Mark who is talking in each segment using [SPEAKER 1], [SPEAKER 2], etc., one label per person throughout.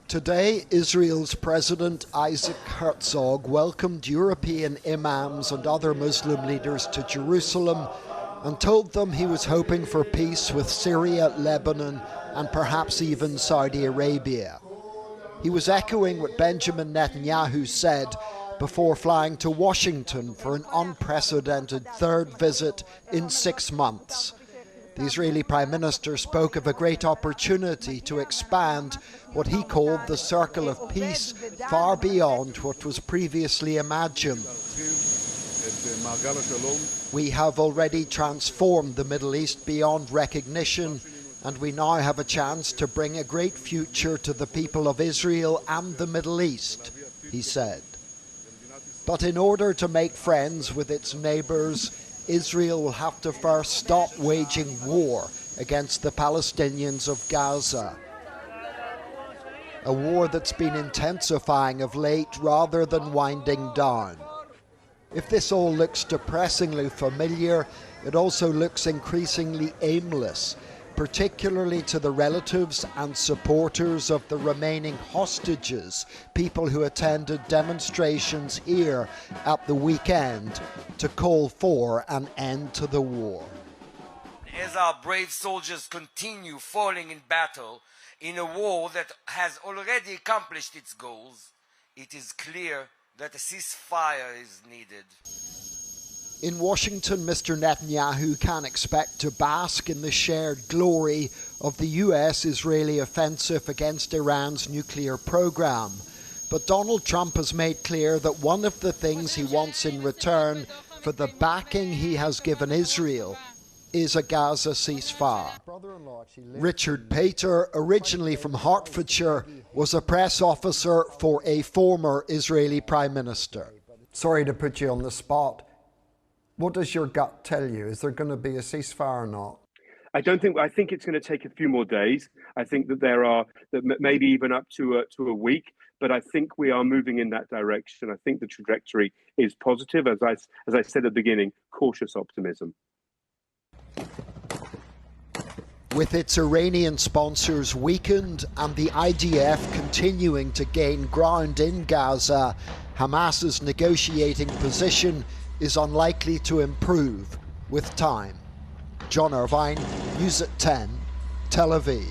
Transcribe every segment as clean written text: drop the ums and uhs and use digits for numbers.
[SPEAKER 1] Today, Israel's President Isaac Herzog welcomed European imams and other Muslim leaders to Jerusalem and told them he was hoping for peace with Syria, Lebanon, and perhaps even Saudi Arabia. He was echoing what Benjamin Netanyahu said before flying to Washington for an unprecedented third visit in 6 months. The Israeli Prime Minister spoke of a great opportunity to expand what he called the circle of peace far beyond what was previously imagined. We have already transformed the Middle East beyond recognition, and we now have a chance to bring a great future to the people of Israel and the Middle East, he said. But in order to make friends with its neighbours, Israel will have to first stop waging war against the Palestinians of Gaza. A war that's been intensifying of late rather than winding down. If this all looks depressingly familiar, it also looks increasingly aimless, particularly to the relatives and supporters of the remaining hostages, people who attended demonstrations here at the weekend to call for an end to the war.
[SPEAKER 2] As our brave soldiers continue falling in battle in a war that has already accomplished its goals, it is clear that a ceasefire is needed.
[SPEAKER 1] In Washington, Mr. Netanyahu can expect to bask in the shared glory of the US-Israeli offensive against Iran's nuclear program. But Donald Trump has made clear that one of the things he wants in return for the backing he has given Israel is a Gaza ceasefire. Richard Pater, originally from Hertfordshire, was a press officer for a former Israeli Prime Minister. Sorry to put you on the spot. What does your gut tell you? Is there going to be a ceasefire or not?
[SPEAKER 3] I think it's going to take a few more days. I think that maybe even up to a week, but I think we are moving in that direction. I think the trajectory is positive. As I said at the beginning, cautious optimism.
[SPEAKER 1] With its Iranian sponsors weakened and the IDF continuing to gain ground in Gaza, Hamas's negotiating position is unlikely to improve with time. John Irvine, News at 10, Tel Aviv.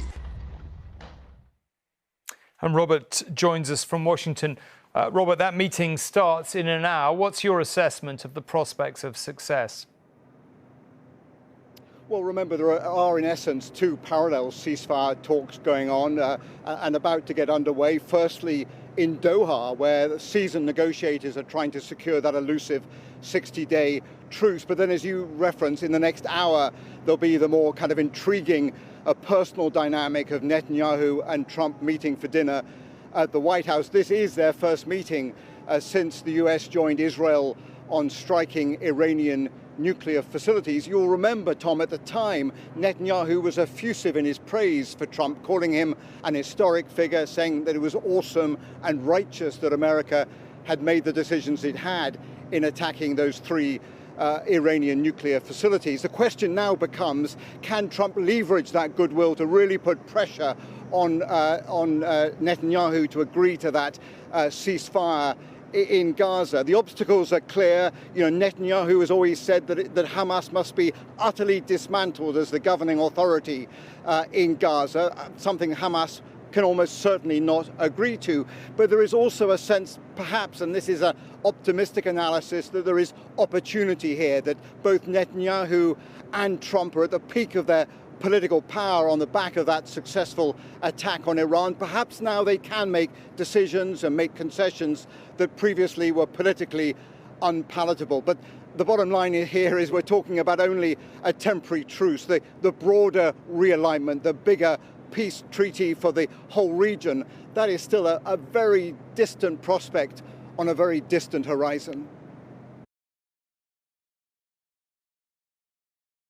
[SPEAKER 4] And Robert joins us from Washington. Robert, that meeting starts in an hour. What's your assessment of the prospects of success?
[SPEAKER 5] Well, remember, there are in essence two parallel ceasefire talks going on and about to get underway. Firstly, in Doha, where the seasoned negotiators are trying to secure that elusive 60-day truce. But then, as you reference, in the next hour, there'll be the more kind of intriguing personal dynamic of Netanyahu and Trump meeting for dinner at the White House. This is their first meeting since the US joined Israel on striking Iranian nuclear facilities. You'll remember, Tom, at the time, Netanyahu was effusive in his praise for Trump, calling him an historic figure, saying that it was awesome and righteous that America had made the decisions it had in attacking those three Iranian nuclear facilities. The question now becomes, can Trump leverage that goodwill to really put pressure on Netanyahu to agree to that ceasefire in Gaza? The obstacles are clear. Netanyahu has always said that Hamas must be utterly dismantled as the governing authority in Gaza, something Hamas can almost certainly not agree to. But there is also a sense, perhaps, and this is an optimistic analysis, that there is opportunity here, that both Netanyahu and Trump are at the peak of their political power on the back of that successful attack on Iran. Perhaps now they can make decisions and make concessions that previously were politically unpalatable. But the bottom line here is we're talking about only a temporary truce. The broader realignment, the bigger peace treaty for the whole region, that is still a very distant prospect on a very distant horizon.